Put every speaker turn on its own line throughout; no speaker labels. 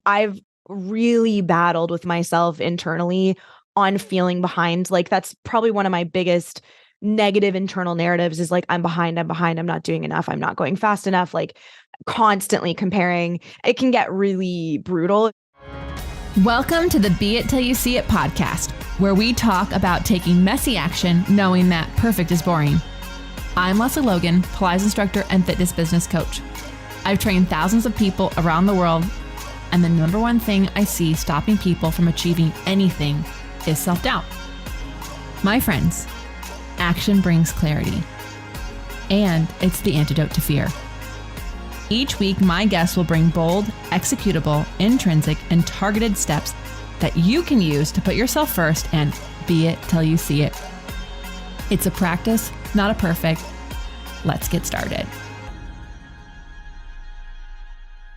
I've really battled with myself internally on feeling behind. Like that's probably one of my biggest negative internal narratives is like, I'm behind, I'm not doing enough, I'm not going fast enough, like constantly comparing. It can get really brutal.
Welcome to the Be It Till You See It podcast, where we talk about taking messy action, knowing that perfect is boring. I'm Lesley Logan, Pilates instructor and fitness business coach. I've trained thousands of people around the world, and the number one thing I see stopping people from achieving anything is self-doubt. My friends, action brings clarity, and it's the antidote to fear. Each week, my guests will bring bold, executable, intrinsic, and targeted steps that you can use to put yourself first and be it till you see it. It's a practice, not a perfect. Let's get started.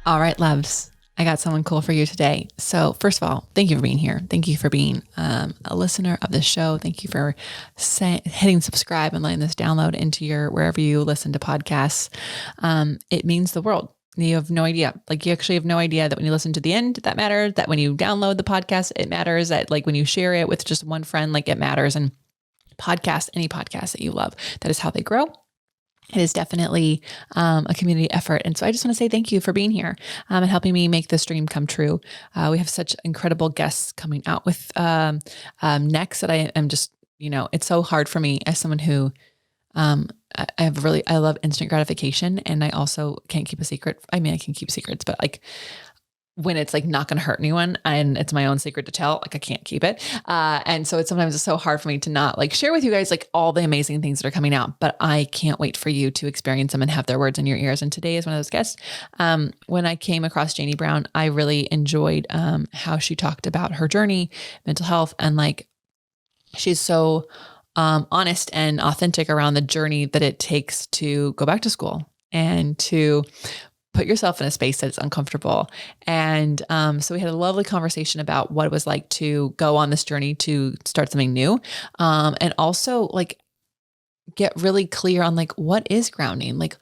All right, loves. I got someone cool for you today. So first of all, thank you for being here. Thank you for being a listener of the show. Thank you for hitting subscribe and letting this download into your wherever you listen to podcasts. It means the world. You have no idea. Like you actually have no idea that when you listen to the end, that matters. That when you download the podcast, it matters. That like when you share it with just one friend, like it matters. And podcast, any podcast that you love, that is how they grow. It is definitely a community effort. And so I just want to say thank you for being here and helping me make this dream come true. We have such incredible guests coming out with next that I am just, it's so hard for me as someone who I love instant gratification, and I also can't keep a secret. I mean, I can keep secrets, but like when it's like not going to hurt anyone and it's my own secret to tell, like I can't keep it. And so sometimes it's so hard for me to not like share with you guys, like all the amazing things that are coming out, but I can't wait for you to experience them and have their words in your ears. And today is one of those guests. When I came across Janey Brown, I really enjoyed how she talked about her journey, mental health, and like, she's so honest and authentic around the journey that it takes to go back to school and to put yourself in a space that's uncomfortable. And so we had a lovely conversation about what it was like to go on this journey to start something new. And also like get really clear on like, what is grounding? Like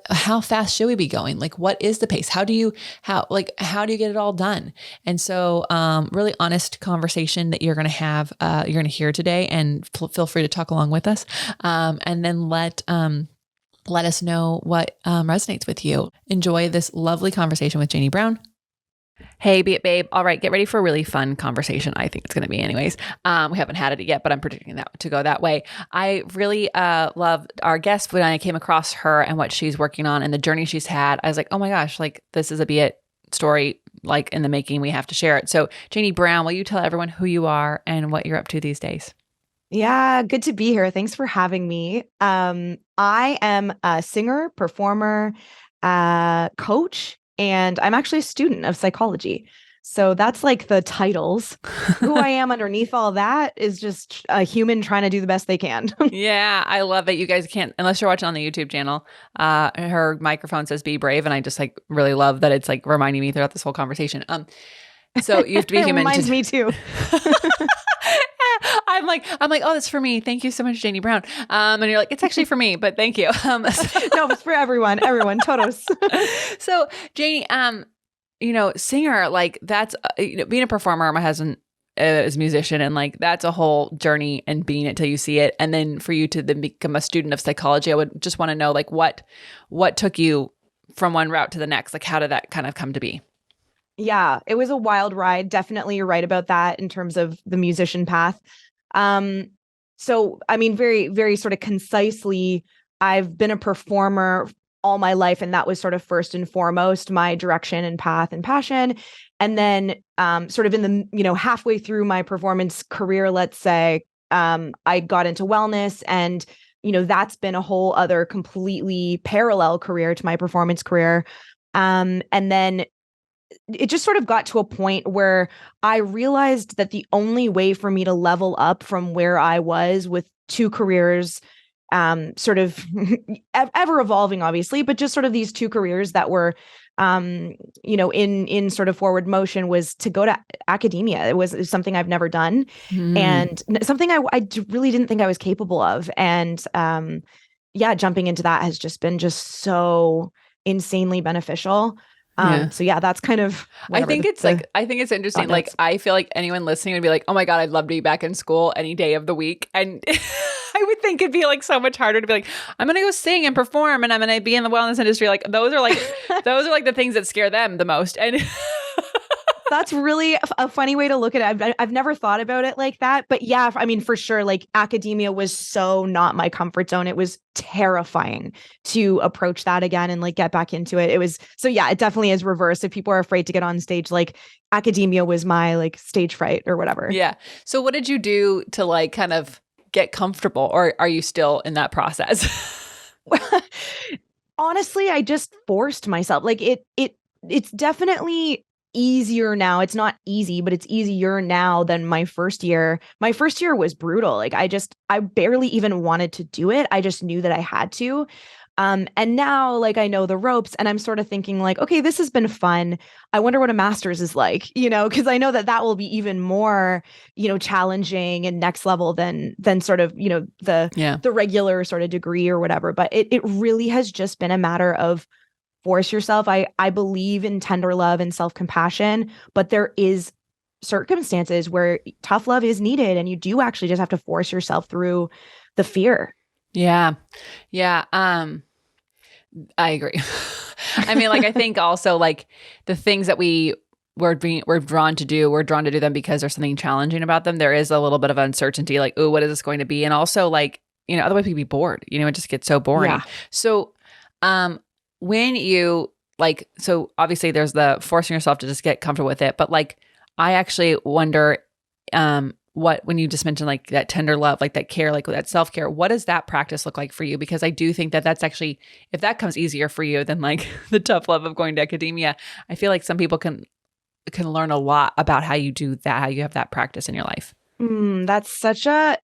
how fast should we be going? Like, what is the pace? How do you get it all done? And so really honest conversation that you're going to have, you're going to hear today, and feel free to talk along with us. And then let us know what resonates with you. Enjoy this lovely conversation with Janey Brown. Hey, Be It Babe. All right, get ready for a really fun conversation. I think it's going to be anyways. We haven't had it yet, but I'm predicting that to go that way. I really loved our guest when I came across her and what she's working on and the journey she's had. I was like, oh my gosh, like this is a Be It story, like in the making. We have to share it. So Janey Brown, will you tell everyone who you are and what you're up to these days?
Yeah, good to be here. Thanks for having me. I am a singer, performer, coach, and I'm actually a student of psychology. So that's like the titles. Who I am underneath all that is just a human trying to do the best they can.
Yeah, I love it. You guys can't, unless you're watching on the YouTube channel, her microphone says be brave. And I just like really love that it's like reminding me throughout this whole conversation. So you have to be human.
It reminds me too.
I'm like, oh, that's for me. Thank you so much, Janey Brown. And you're like, it's actually for me, but thank you.
No, it's for everyone, totos.
So Janey, singer, like that's, being a performer, my husband is a musician, and like, that's a whole journey and being it till you see it. And then for you to then become a student of psychology, I would just want to know like what took you from one route to the next? Like, how did that kind of come to be?
Yeah, it was a wild ride. Definitely, you're right about that in terms of the musician path. So, I mean, very, very sort of concisely, I've been a performer all my life, and that was sort of first and foremost my direction and path and passion. And then, sort of in the, halfway through my performance career, let's say, I got into wellness, and that's been a whole other completely parallel career to my performance career. And then it just sort of got to a point where I realized that the only way for me to level up from where I was with two careers, sort of ever evolving, obviously, but just sort of these two careers that were, in sort of forward motion, was to go to academia. It was something I've never done, and something I really didn't think I was capable of. And jumping into that has just been so insanely beneficial. So yeah, that's kind of
I think it's I think it's interesting. Like, I feel like anyone listening would be like, oh my God, I'd love to be back in school any day of the week. And I would think it'd be like so much harder to be like, I'm going to go sing and perform and I'm going to be in the wellness industry. Like those are like the things that scare them the most. And
that's really a funny way to look at it. I've never thought about it like that. But yeah, I mean, for sure, like academia was so not my comfort zone. It was terrifying to approach that again and like get back into it. It was, so yeah, it definitely is reversed. If people are afraid to get on stage, like academia was my like stage fright or whatever.
Yeah. So what did you do to like kind of get comfortable, or are you still in that process?
Honestly, I just forced myself. Like it's definitely easier now. It's not easy, but it's easier now than my first year. My first year was brutal. Like I barely even wanted to do it. I just knew that I had to. And now like I know the ropes and I'm sort of thinking like, okay, this has been fun. I wonder what a master's is like, because I know that will be even more, challenging and next level than sort of, the regular sort of degree or whatever. But it really has just been a matter of force yourself. I believe in tender love and self-compassion, but there is circumstances where tough love is needed and you do actually just have to force yourself through the fear.
Yeah. Yeah. I agree. I mean, like, I think also like the things that we're drawn to do them because there's something challenging about them. There is a little bit of uncertainty, like, oh, what is this going to be? And also like, otherwise we'd be bored, it just gets so boring. Yeah. So, when you like, so obviously there's the forcing yourself to just get comfortable with it, but like, I actually wonder, when you just mentioned like that tender love, like that care, like that self-care, what does that practice look like for you? Because I do think that that's actually, if that comes easier for you than like the tough love of going to academia, I feel like some people can learn a lot about how you do that, how you have that practice in your life.
That's such a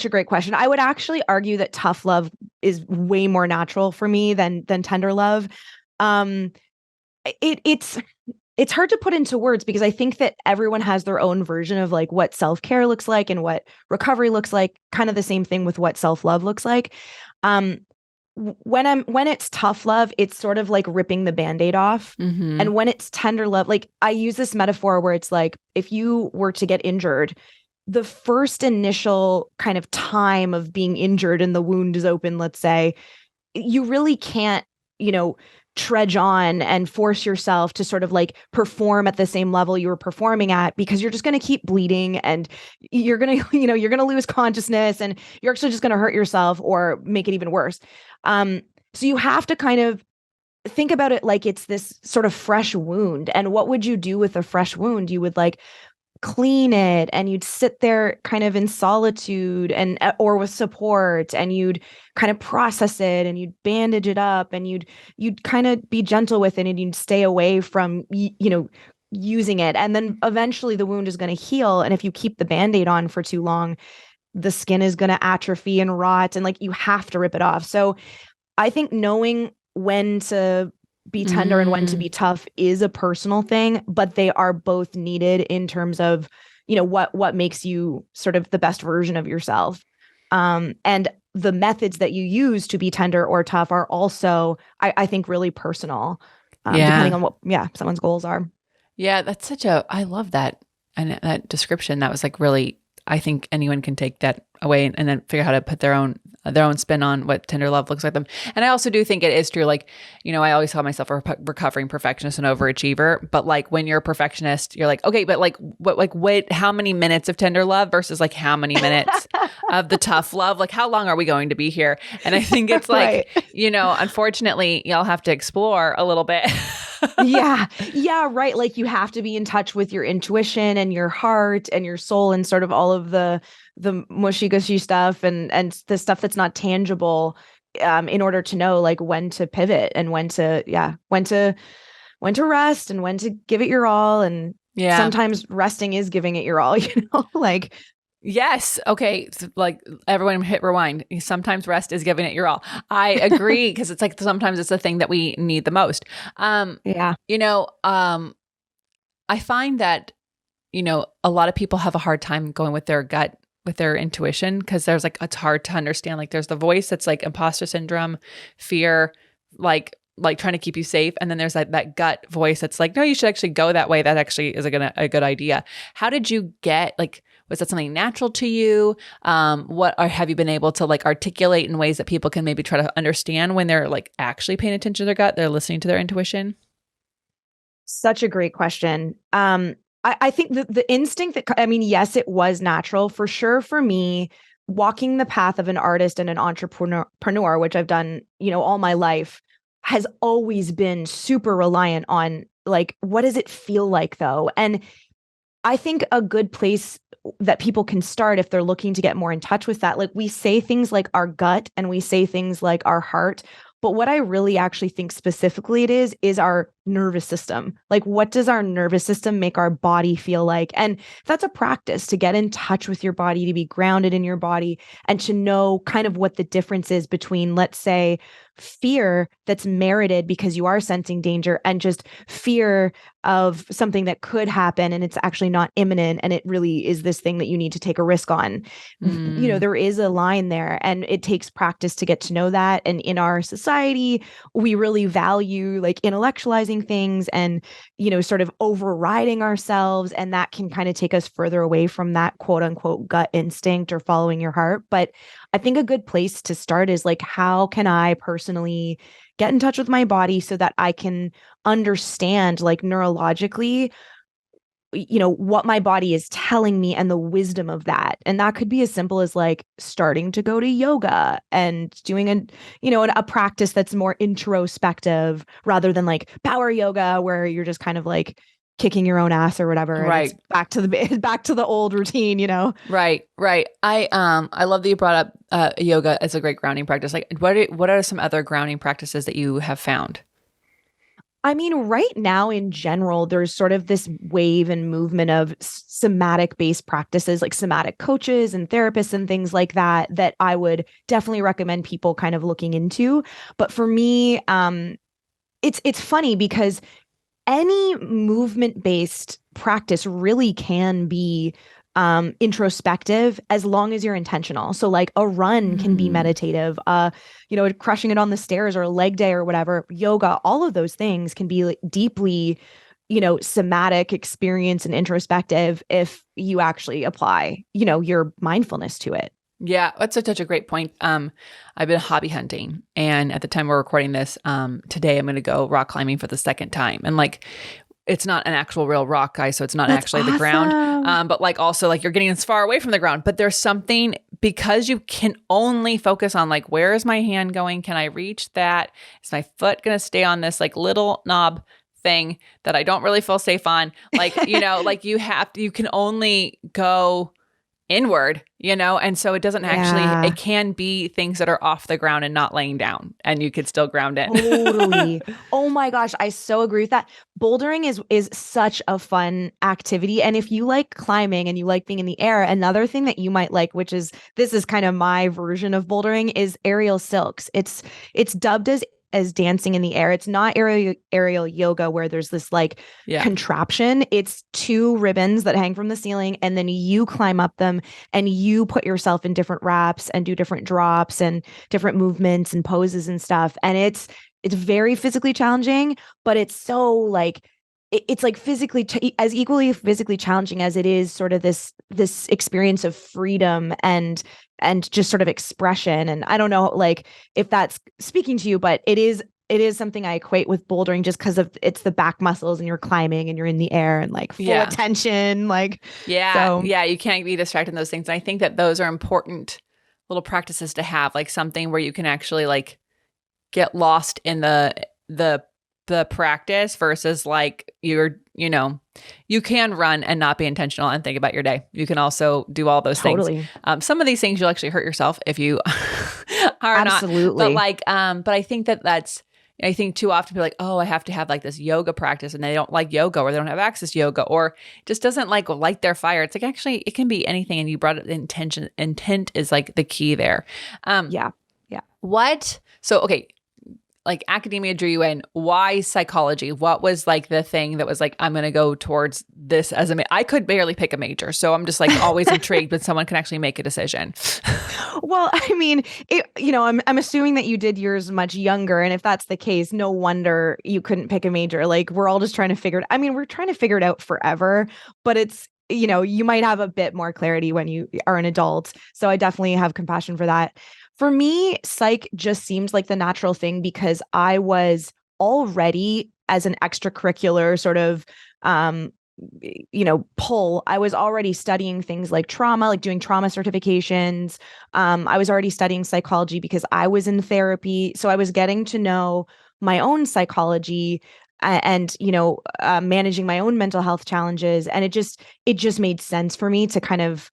great question. I would actually argue that tough love is way more natural for me than tender love. It's hard to put into words because I think that everyone has their own version of like what self-care looks like and what recovery looks like, kind of the same thing with what self-love looks like. When it's tough love, it's sort of like ripping the Band-Aid off. Mm-hmm. And when it's tender love, like I use this metaphor where it's like, if you were to get injured, the first initial kind of time of being injured and the wound is open, let's say, you really can't, trudge on and force yourself to sort of like perform at the same level you were performing at, because you're just going to keep bleeding and you're going to, you're going to lose consciousness and you're actually just going to hurt yourself or make it even worse. So you have to kind of think about it like it's this sort of fresh wound. And what would you do with a fresh wound? You would like clean it and you'd sit there kind of in solitude and or with support, and you'd kind of process it and you'd bandage it up and you'd kind of be gentle with it and you'd stay away from using it, and then eventually the wound is going to heal. And if you keep the Band-Aid on for too long, the skin is going to atrophy and rot, and like you have to rip it off. So I think knowing when to be tender and when to be tough is a personal thing, but they are both needed in terms of, what makes you sort of the best version of yourself. And the methods that you use to be tender or tough are also, I think, really personal, depending on what, someone's goals are.
Yeah, that's I love that. And that description, that was like really, I think anyone can take that away and then figure out how to put their own spin on what tender love looks like them. And I also do think it is true. Like, I always call myself a recovering perfectionist and overachiever, but like when you're a perfectionist, you're like, okay, but like what, how many minutes of tender love versus like how many minutes of the tough love? Like how long are we going to be here? And I think it's like, right. Unfortunately y'all have to explore a little bit.
Yeah, right. Like you have to be in touch with your intuition and your heart and your soul and sort of all of the mushy gushy stuff and the stuff that's not tangible, in order to know like when to pivot and when to rest and when to give it your all. And sometimes resting is giving it your all, like.
Yes. Okay. Like everyone hit rewind. Sometimes rest is giving it your all. I agree. Cause it's like, sometimes it's the thing that we need the most. I find that, a lot of people have a hard time going with their gut, with their intuition. Cause there's like, it's hard to understand. Like there's the voice that's like imposter syndrome, fear, like like trying to keep you safe. And then there's that gut voice that's like, no, you should actually go that way. That actually is a good idea. How did you get, like, was that something natural to you? Have you been able to like articulate in ways that people can maybe try to understand when they're like actually paying attention to their gut, they're listening to their intuition?
Such a great question. I think the instinct that, I mean, yes, it was natural for sure for me. Walking the path of an artist and an entrepreneur, which I've done, all my life, has always been super reliant on like, what does it feel like though? And I think a good place that people can start if they're looking to get more in touch with that, like we say things like our gut and we say things like our heart. But what I really actually think specifically it is our nervous system. Like, what does our nervous system make our body feel like? And that's a practice to get in touch with your body, to be grounded in your body, and to know kind of what the difference is between, let's say, fear that's merited because you are sensing danger and just fear of something that could happen and it's actually not imminent and it really is this thing that you need to take a risk on. There is a line there and it takes practice to get to know that. And in our society, we really value like intellectualizing things and, sort of overriding ourselves. And that can kind of take us further away from that quote unquote gut instinct or following your heart. But I think a good place to start is like, how can I personally get in touch with my body so that I can understand like neurologically, what my body is telling me and the wisdom of that. And that could be as simple as like starting to go to yoga and doing a practice that's more introspective rather than like power yoga where you're just kind of like kicking your own ass or whatever.
Right.
And it's back to the old routine,
Right. I love that you brought up yoga as a great grounding practice. Like what are some other grounding practices that you have found?
I mean, right now in general, there's sort of this wave and movement of somatic based practices like somatic coaches and therapists and things like that I would definitely recommend people kind of looking into. But for me, it's funny because any movement-based practice really can be introspective as long as you're intentional. So like a run can be meditative, crushing it on the stairs or a leg day or whatever, yoga, all of those things can be like deeply, somatic experience and introspective if you actually apply, your mindfulness to it.
Yeah, that's such a great point. I've been hobby hunting, and at the time we're recording this, today I'm going to go rock climbing for the second time. And like, it's not an actual real rock, guys, so it's not
That's
actually
awesome.
the ground. But like also like you're getting as far away from the ground, but there's something because you can only focus on like, where is my hand going? Can I reach that? Is my foot going to stay on this like little knob thing that I don't really feel safe on? Like, like you can only go inward, and so it doesn't actually, it can be things that are off the ground and not laying down and you could still ground it.
Totally. Oh my gosh, I so agree with that. Bouldering is such a fun activity. And if you like climbing and you like being in the air, another thing that you might like, this is kind of my version of bouldering, is aerial silks. It's dubbed as dancing in the air. It's not aerial yoga where there's this like contraption. It's two ribbons that hang from the ceiling and then you climb up them and you put yourself in different wraps and do different drops and different movements and poses and stuff. And it's very physically challenging, but it's so like it's like physically as equally physically challenging as it is sort of this experience of freedom and just sort of expression. And I don't know like if that's speaking to you, but it is something I equate with bouldering just because of it's the back muscles and you're climbing and you're in the air and like full attention. Like,
you can't be distracted in those things. And I think that those are important little practices to have, like something where you can actually like get lost in the practice versus like you can run and not be intentional and think about your day. You can also do all those things. Some of these things you'll actually hurt yourself if you are
Absolutely.
not. But like, but I think I think too often people are like, oh, I have to have like this yoga practice and they don't like yoga or they don't have access to yoga or just doesn't like light their fire. It's like, actually it can be anything. And you brought it intent is like the key there.
Yeah.
So, okay. like academia drew you in. Why psychology? What was like the thing that was like, I'm going to go towards this as I could barely pick a major. So I'm just like always intrigued when someone can actually make a decision.
Well, I mean, I'm assuming that you did yours much younger. And if that's the case, no wonder you couldn't pick a major. Like we're all just trying to figure it. I mean, we're trying to figure it out forever, but it's, you might have a bit more clarity when you are an adult. So I definitely have compassion for that. For me, psych just seemed like the natural thing because I was already as an extracurricular sort of pull. I was already studying things like trauma, like doing trauma certifications. I was already studying psychology because I was in therapy. So I was getting to know my own psychology and managing my own mental health challenges. And it just made sense for me to kind of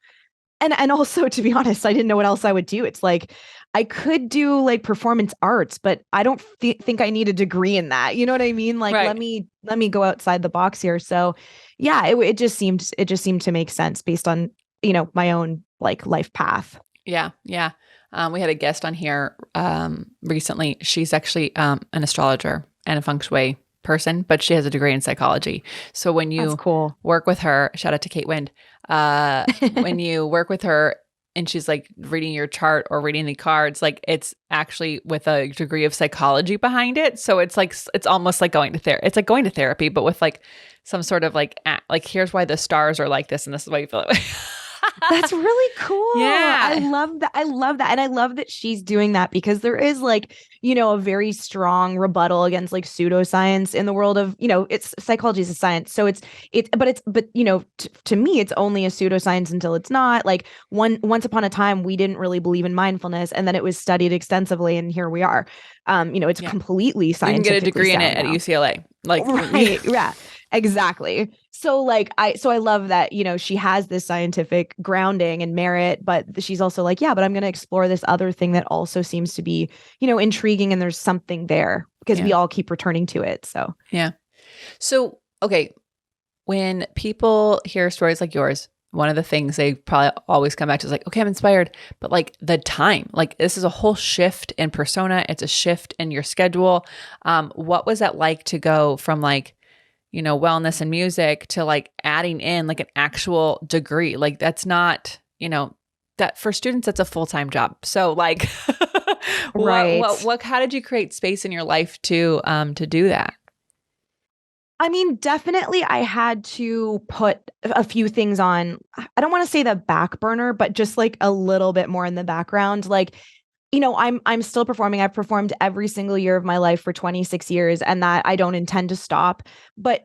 and also, to be honest, I didn't know what else I would do. It's like I could do like performance arts, but I don't think I need a degree in that. You know what I mean? Like
Right.
let me go outside the box here. So yeah, it just seemed to make sense based on my own like life path.
Yeah. Yeah. We had a guest on here recently. She's actually an astrologer and a feng shui person, but she has a degree in psychology. So when
That's
you
cool.
work with her, shout out to Kate Wind, when you work with her and she's like reading your chart or reading the cards, like it's actually with a degree of psychology behind it. So it's like, it's almost like going to therapy. It's like going to therapy, but with like some sort of like here's why the stars are like this and this is why you feel it.
That's really cool.
Yeah.
I love that. I love that. And I love that she's doing that because there is like, a very strong rebuttal against like pseudoscience in the world of, it's psychology is a science. So but to me, it's only a pseudoscience until it's not. Like once upon a time, we didn't really believe in mindfulness and then it was studied extensively and here we are. It's completely scientifically
You can get a degree in it
now.
at UCLA. Like,
right. Yeah. Exactly. So I love that, she has this scientific grounding and merit, but she's also like, yeah, but I'm going to explore this other thing that also seems to be, intriguing and there's something there because we all keep returning to it. So,
yeah. So, okay. When people hear stories like yours, one of the things they probably always come back to is like, okay, I'm inspired, but like the time, like this is a whole shift in persona. It's a shift in your schedule. What was that like to go from like, wellness and music to like adding in like an actual degree? Like that's not, that for students, that's a full-time job. So like,
right.
how did you create space in your life to do that?
I mean, definitely I had to put a few things on, I don't want to say the back burner, but just like a little bit more in the background. Like, I'm still performing. I've performed every single year of my life for 26 years and that I don't intend to stop. But,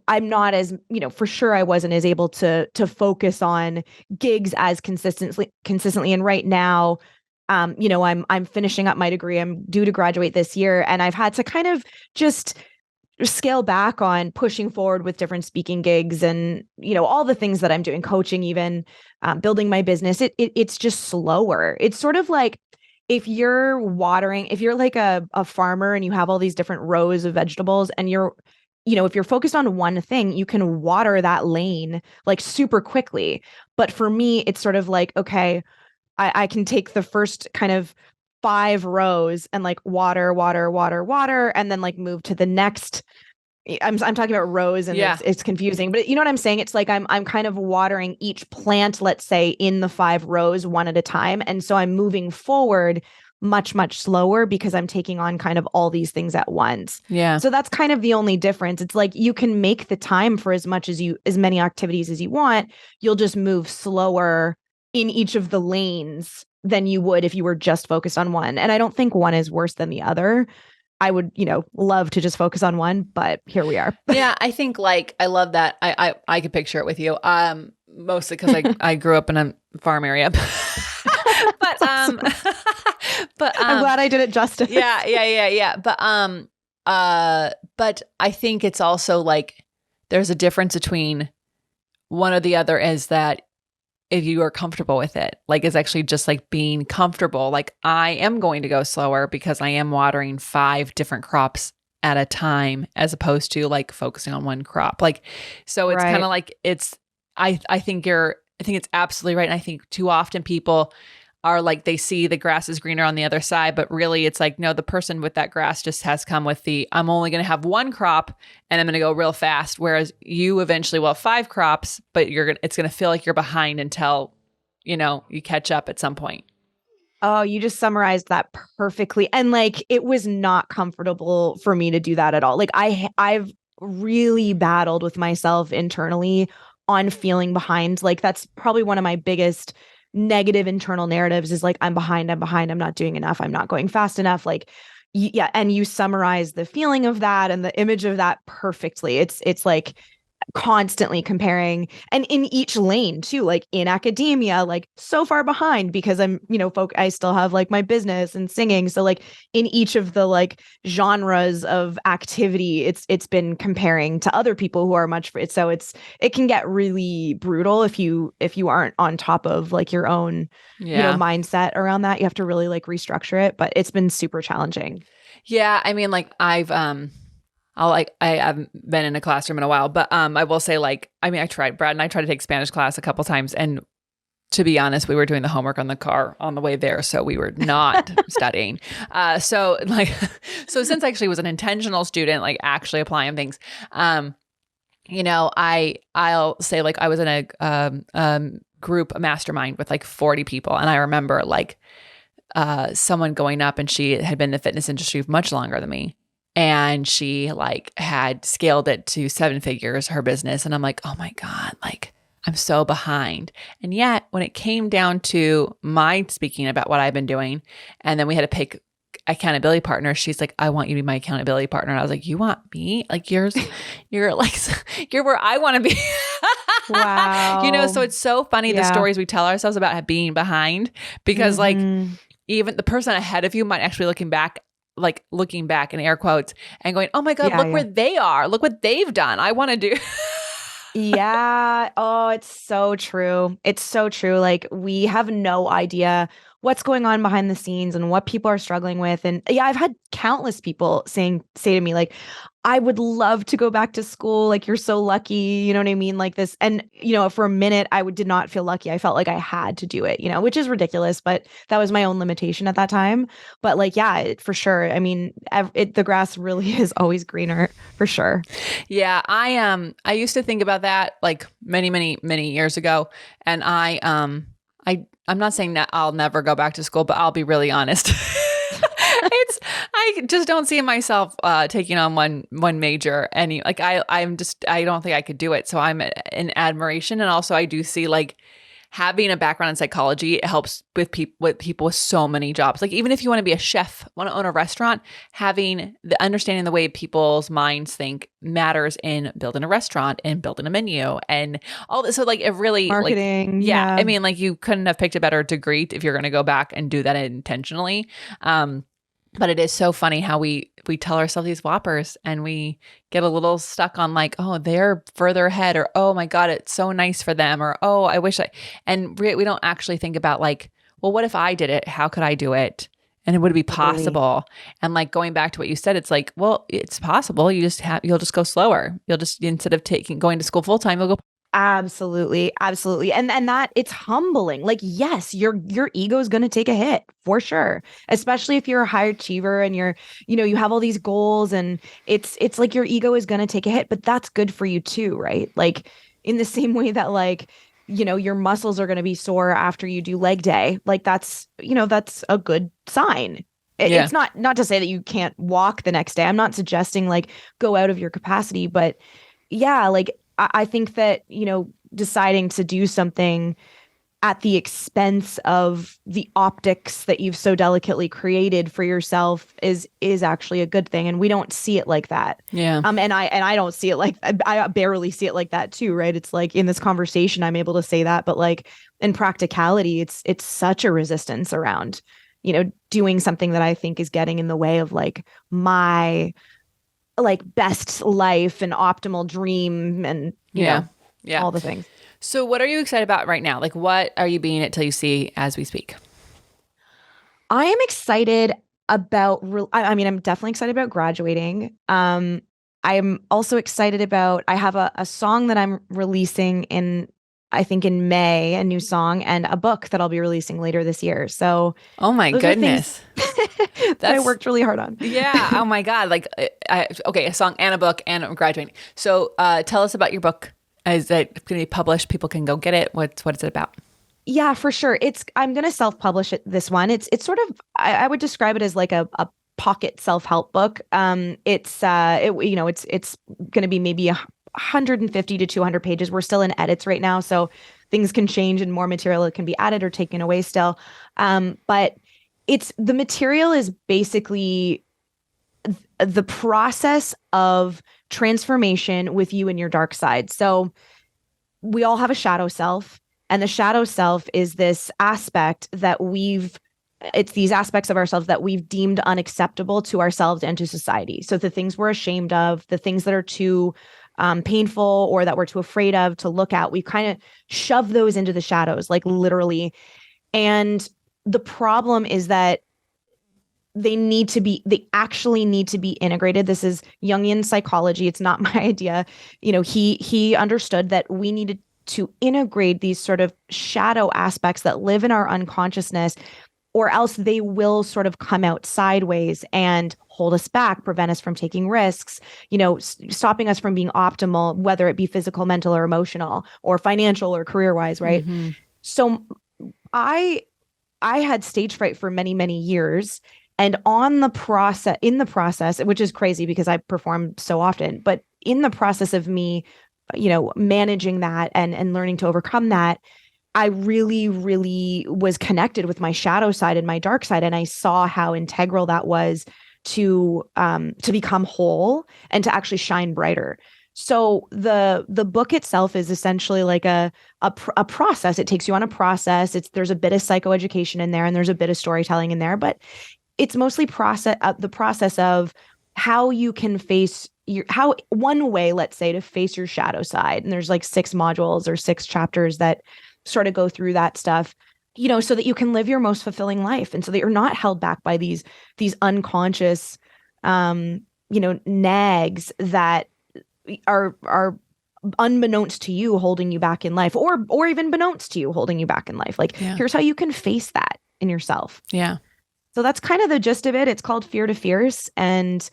I'm not as, for sure I wasn't as able to focus on gigs as consistently. And right now, I'm finishing up my degree. I'm due to graduate this year. And I've had to kind of just scale back on pushing forward with different speaking gigs and all the things that I'm doing, coaching, even building my business. It's just slower. It's sort of like if you're like a farmer and you have all these different rows of vegetables and if you're focused on one thing, you can water that lane like super quickly. But for me, it's sort of like, okay, I can take the first kind of 5 rows and like water, and then like move to the next. I'm talking about rows and it's confusing, but you know what I'm saying? It's like I'm kind of watering each plant, let's say in the 5 rows one at a time. And so I'm moving forward much, much slower because I'm taking on kind of all these things at once.
Yeah.
So that's kind of the only difference. It's like you can make the time for as many activities as you want. You'll just move slower in each of the lanes than you would if you were just focused on one. And I don't think one is worse than the other. I would, love to just focus on one, but here we are.
Yeah, I think like I love that. I could picture it with you. Mostly because I grew up in a farm area. But
awesome. But I'm glad I did it justice.
Yeah. But I think it's also like there's a difference between one or the other is that if you are comfortable with it, like it's actually just like being comfortable. Like I am going to go slower because I am watering 5 different crops at a time as opposed to like focusing on one crop. Like, so it's kind of like I think it's absolutely right. And I think too often people are like, they see the grass is greener on the other side, but really it's like, no, the person with that grass just has come with I'm only going to have one crop and I'm going to go real fast. Whereas you eventually will have 5 crops, but it's going to feel like you're behind until, you catch up at some point.
Oh, you just summarized that perfectly. And like, it was not comfortable for me to do that at all. Like I've really battled with myself internally on feeling behind. Like that's probably one of my biggest negative internal narratives is like, I'm behind, I'm not doing enough, I'm not going fast enough. Like, yeah. And you summarize the feeling of that and the image of that perfectly. It's like constantly comparing, and in each lane too, like in academia, like so far behind because I'm, I still have like my business and singing. So like in each of the like genres of activity, it's been comparing to other people who are much for it. So it can get really brutal if you aren't on top of like your own, mindset around that. You have to really like restructure it, but it's been super challenging.
Yeah. I mean, like I haven't been in a classroom in a while, but I will say Brad and I tried to take Spanish class a couple times, and to be honest, we were doing the homework on the car on the way there, so we were not studying. So since I actually was an intentional student, like actually applying things, I'll say like I was in a group, a mastermind with like 40 people, and I remember like someone going up, and she had been in the fitness industry much longer than me. And she like had scaled it to 7 figures, her business. And I'm like, oh my God, like I'm so behind. And yet when it came down to my speaking about what I've been doing, and then we had to pick accountability partner, she's like, I want you to be my accountability partner. And I was like, you want me? Like you're like, you're where I want to be.
Wow.
So it's so funny, the stories we tell ourselves about being behind, because like even the person ahead of you might actually looking back in air quotes and going, oh my God, look where they are. Look what they've done. I want to do.
Yeah. Oh, it's so true. It's so true. Like we have no idea what's going on behind the scenes and what people are struggling with. And yeah, I've had countless people say to me, like, I would love to go back to school. Like, you're so lucky. You know what I mean? Like this. And, for a minute, did not feel lucky. I felt like I had to do it, which is ridiculous, but that was my own limitation at that time. But like, yeah, for sure. I mean, the grass really is always greener for sure.
Yeah. I used to think about that like many, many, many years ago. And I'm not saying that I'll never go back to school, but I'll be really honest. I just don't see myself taking on one major. I don't think I could do it. So I'm in admiration. And also I do see like having a background in psychology, it helps with people with so many jobs. Like even if you want to be a chef, want to own a restaurant, having the understanding the way people's minds think matters in building a restaurant and building a menu and all this. So like it really
marketing.
Like, yeah. I mean, like you couldn't have picked a better degree if you're going to go back and do that intentionally. But it is so funny how we tell ourselves these whoppers and we get a little stuck on like, oh, they're further ahead, or, oh my God, it's so nice for them, or, oh, I wish and we don't actually think about like, well, what if I did it? How could I do it? And it would be possible. And like going back to what you said, it's like, well, it's possible. You'll just go slower. You'll just, instead of going to school full time, you'll go.
Absolutely. Absolutely. And that it's humbling. Like, yes, your ego is going to take a hit for sure. Especially if you're a high achiever and you have all these goals, and it's like your ego is going to take a hit, but that's good for you too, right? Like in the same way that like, your muscles are going to be sore after you do leg day. Like that's a good sign. It's not to say that you can't walk the next day. I'm not suggesting like go out of your capacity, but yeah, like I think that, deciding to do something at the expense of the optics that you've so delicately created for yourself is actually a good thing. And we don't see it like that.
Yeah.
And I don't see it like, I barely see it like that too, right? It's like in this conversation, I'm able to say that, but like in practicality, it's such a resistance around, doing something that I think is getting in the way of like my like best life and optimal dream and you know all the things.
So what are you excited about right now? Like what are you being it till you see as we speak?
I am excited about I mean I'm definitely excited about graduating. I'm also excited about I have a song that I'm releasing in I think in May, a new song and a book that I'll be releasing later this year. So
Oh my
those are things
goodness.
that I worked really hard on.
Yeah. Oh my God. Like, okay, a song and a book and I'm graduating. So, tell us about your book. Is it going to be published? People can go get it. What is it about?
Yeah, for sure. I'm gonna self-publish this one. It's sort of I would describe it as like a pocket self-help book. It's gonna be maybe 150 to 200 pages. We're still in edits right now, so things can change and more material can be added or taken away still. But it's the material is basically the process of transformation with you and your dark side. So we all have a shadow self, and the shadow self is this aspect that it's these aspects of ourselves that we've deemed unacceptable to ourselves and to society. So the things we're ashamed of, the things that are too painful or that we're too afraid of to look at, we kind of shove those into the shadows, like literally. And the problem is that they actually need to be integrated. This is Jungian psychology. It's not my idea. He understood that we needed to integrate these sort of shadow aspects that live in our unconsciousness, or else they will sort of come out sideways and hold us back, prevent us from taking risks, stopping us from being optimal, whether it be physical, mental, or emotional, or financial or career-wise, right?
Mm-hmm.
So I had stage fright for many, many years. And in the process, which is crazy because I perform so often, but in the process of me, managing that and learning to overcome that, I really, really was connected with my shadow side and my dark side. And I saw how integral that was to become whole and to actually shine brighter. So the book itself is essentially like a process. It takes you on a process. There's a bit of psychoeducation in there and there's a bit of storytelling in there, but it's mostly the process of how you can face one way, let's say, to face your shadow side. And there's like 6 modules or 6 chapters that sort of go through that stuff, so that you can live your most fulfilling life. And so that you're not held back by these unconscious, nags that are unbeknownst to you holding you back in life, or even beknownst to you holding you back in life. Like, here's how you can face that in yourself.
Yeah.
So that's kind of the gist of it. It's called Fear to Fierce. And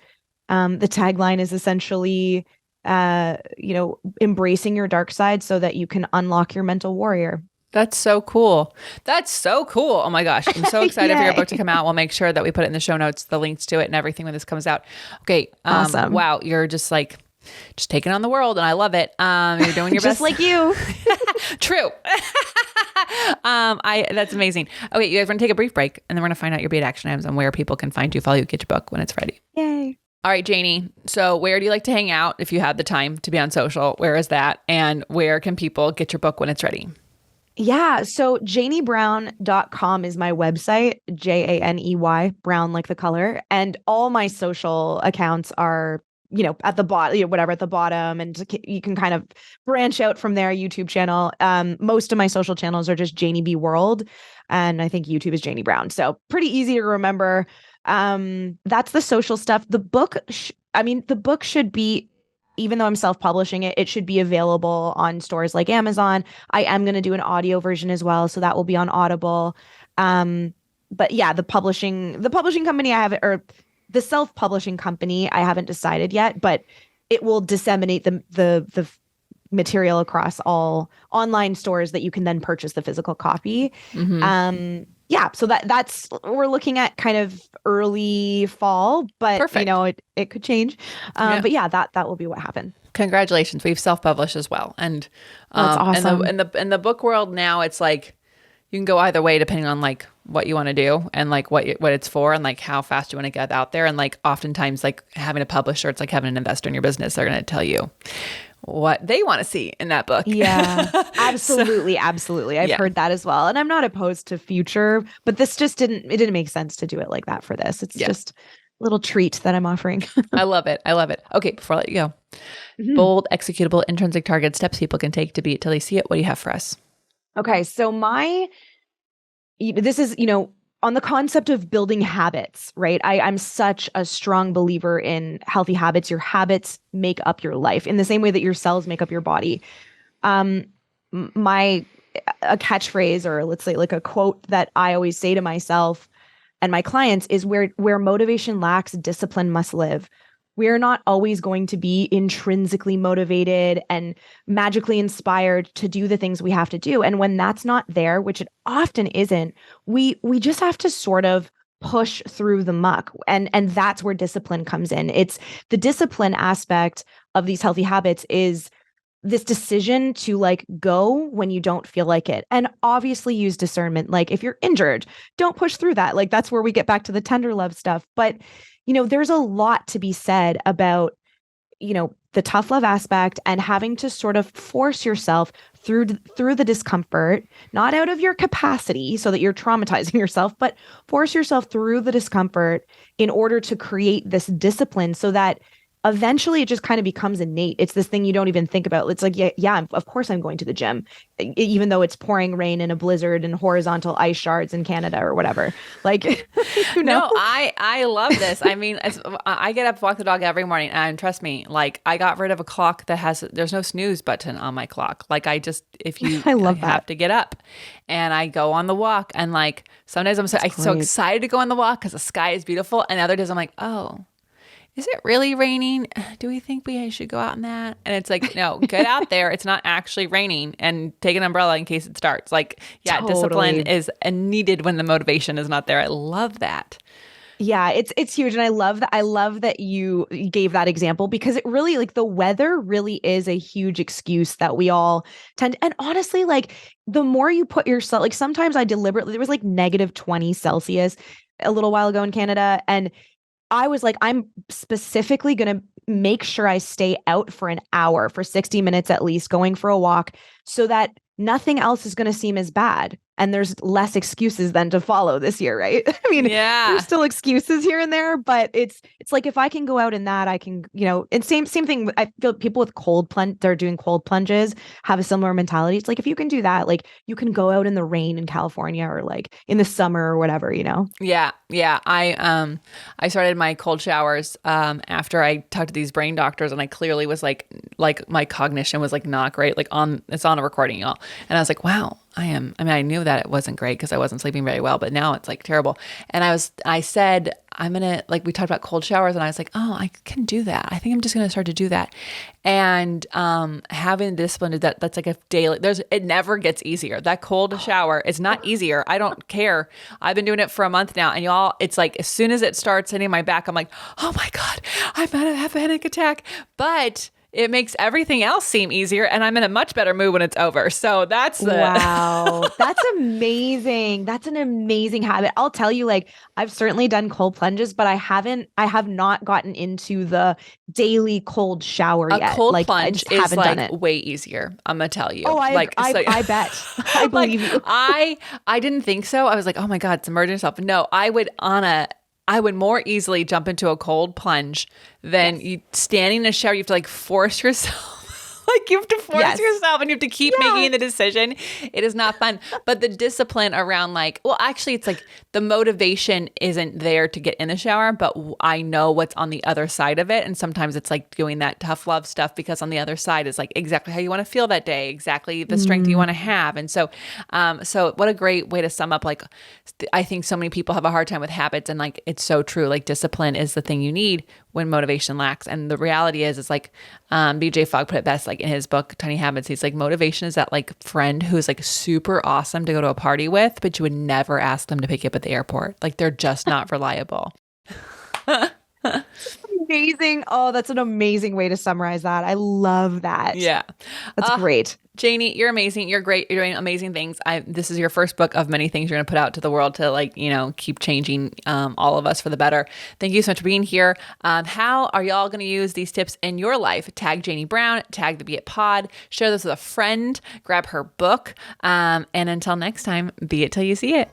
the tagline is essentially, embracing your dark side so that you can unlock your mental warrior.
That's so cool. That's so cool. Oh my gosh. I'm so excited for your book to come out. We'll make sure that we put it in the show notes, the links to it and everything when this comes out. Okay.
Awesome.
Wow. You're just taking on the world and I love it. You're doing your best.
Just like you.
True. That's amazing. Okay. You guys want to take a brief break and then we're going to find out your beit action items and where people can find you, follow you, get your book when it's ready.
Yay.
All right, Janey. So where do you like to hang out if you have the time to be on social? Where is that? And where can people get your book when it's ready?
Yeah. So janeybrown.com is my website, Janey, brown like the color. And all my social accounts are, at the bottom, whatever at the bottom. And you can kind of branch out from there, YouTube channel. Most of my social channels are just Janey B World. And I think YouTube is Janey Brown. So pretty easy to remember. That's the social stuff. The book, the book should be, even though I'm self-publishing it, it should be available on stores like Amazon. I am going to do an audio version as well, so that will be on Audible. But yeah, the publishing company or the self-publishing company, I haven't decided yet, but it will disseminate the material across all online stores that you can then purchase the physical copy. Mm-hmm. Yeah, so that's we're looking at kind of early fall, but perfect. It could change. But yeah, that will be what happened.
Congratulations, we've self-published as well, and
that's awesome.
In the book world now, it's like you can go either way depending on like what you want to do and like what it's for and like how fast you want to get out there. And like oftentimes like having a publisher, it's like having an investor in your business. They're going to tell you what they want to see in that book.
Yeah, absolutely. Absolutely. I've heard that as well. And I'm not opposed to future, but this just didn't make sense to do it like that for this. It's just a little treat that I'm offering.
I love it. Okay. Before I let you go, bold, executable, intrinsic target steps people can take to beat till they see it. What do you have for us?
Okay. So this is, on the concept of building habits, right? I'm such a strong believer in healthy habits. Your habits make up your life in the same way that your cells make up your body. a catchphrase, or let's say like a quote that I always say to myself and my clients is where motivation lacks, discipline must live. We're not always going to be intrinsically motivated and magically inspired to do the things we have to do. And when that's not there, which it often isn't, we just have to sort of push through the muck. And that's where discipline comes in. It's the discipline aspect of these healthy habits is this decision to like go when you don't feel like it, and obviously use discernment. Like if you're injured, don't push through that. Like that's where we get back to the tender love stuff. But, there's a lot to be said about, the tough love aspect and having to sort of force yourself through the discomfort, not out of your capacity so that you're traumatizing yourself, but force yourself through the discomfort in order to create this discipline so that eventually it just kind of becomes innate. It's this thing you don't even think about. It's like, yeah, of course I'm going to the gym, even though it's pouring rain and a blizzard and horizontal ice shards in Canada or whatever. Like,
No, I love this. I mean, I get up, walk the dog every morning, and trust me, like I got rid of a clock there's no snooze button on my clock. Like I have to get up and I go on the walk, and like some days I'm so excited to go on the walk because the sky is beautiful. And other days I'm like, oh, is it really raining? Do we think we should go out in that? And it's like, no, get out there. It's not actually raining, and take an umbrella in case it starts. Like, yeah, totally. Discipline is needed when the motivation is not there. I love that.
Yeah, it's huge. And I love that you gave that example, because it really, like, the weather really is a huge excuse that we all tend to, and honestly, like the more you put yourself, like sometimes I deliberately, there was like -20 Celsius a little while ago in Canada, and I was like, I'm specifically going to make sure I stay out for an hour, for 60 minutes at least, going for a walk, so that nothing else is going to seem as bad. And there's less excuses then to follow this year, right? I mean, there's still excuses here and there, but it's like, if I can go out in that, I can, and same thing. I feel people with they're doing cold plunges have a similar mentality. It's like, if you can do that, like you can go out in the rain in California or like in the summer or whatever,
Yeah. Yeah. I started my cold showers after I talked to these brain doctors, and I clearly was like my cognition was like not great. Like it's on a recording, y'all. And I was like, wow, I knew that it wasn't great because I wasn't sleeping very well, but now it's like terrible. And I said, I'm going to, like, we talked about cold showers, and I was like, oh, I can do that. I think I'm just going to start to do that. And having discipline, that's like a daily, it never gets easier. That cold shower is not easier. I don't care. I've been doing it for a month now, and y'all, it's like, as soon as it starts hitting my back, I'm like, oh my God, I'm going to have a panic attack. But it makes everything else seem easier, and I'm in a much better mood when it's over. So
wow. That's amazing. That's an amazing habit. I'll tell you, like, I've certainly done cold plunges, but I have not gotten into the daily cold shower yet.
A cold plunge is like way easier. I'm going to tell you.
Oh, I bet. I believe you.
I didn't think so. I was like, oh my God, submerge yourself. No, I would more easily jump into a cold plunge than you standing in a shower. You have to like force yourself. Like you have to force yourself, and you have to keep making the decision. It is not fun. But the discipline around actually it's like the motivation isn't there to get in the shower, but I know what's on the other side of it. And sometimes it's like doing that tough love stuff, because on the other side is like exactly how you want to feel that day, exactly the strength you want to have. And so what a great way to sum up. Like, I think so many people have a hard time with habits, and like, it's so true. Like, discipline is the thing you need when motivation lacks. And the reality is like, BJ Fogg put it best, like in his book, Tiny Habits, he's like, motivation is that like friend who's like super awesome to go to a party with, but you would never ask them to pick you up at the airport. Like, they're just not reliable.
Amazing. Oh, that's an amazing way to summarize that. I love that.
Yeah.
That's great.
Janey, you're amazing. You're great. You're doing amazing things. This is your first book of many things you're going to put out to the world to keep changing all of us for the better. Thank you so much for being here. How are y'all going to use these tips in your life? Tag Janey Brown, tag the Beit Pod, share this with a friend, grab her book. And until next time, be it till you see it.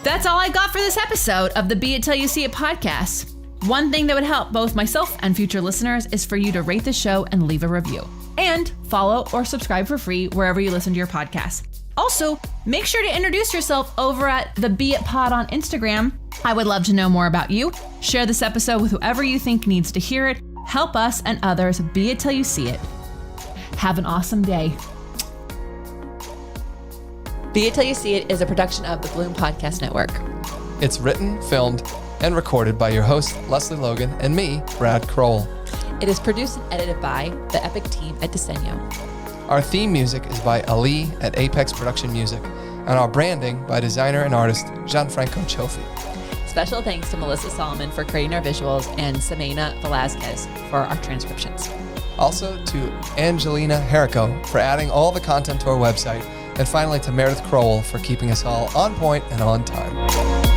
That's all I got for this episode of the Be It Till You See It podcast. One thing that would help both myself and future listeners is for you to rate the show and leave a review. And follow or subscribe for free wherever you listen to your podcast. Also, make sure to introduce yourself over at the Be It Pod on Instagram. I would love to know more about you. Share this episode with whoever you think needs to hear it. Help us and others be it till you see it. Have an awesome day. Be It Till You See It is a production of the Bloom Podcast Network.
It's written, filmed, and recorded by your host, Lesley Logan, and me, Brad Kroll.
It is produced and edited by the epic team at Diseño.
Our theme music is by Ali at Apex Production Music, and our branding by designer and artist Gianfranco Chofi.
Special thanks to Melissa Solomon for creating our visuals and Samena Velazquez for our transcriptions.
Also to Angelina Herrico for adding all the content to our website, and finally to Meredith Crowell for keeping us all on point and on time.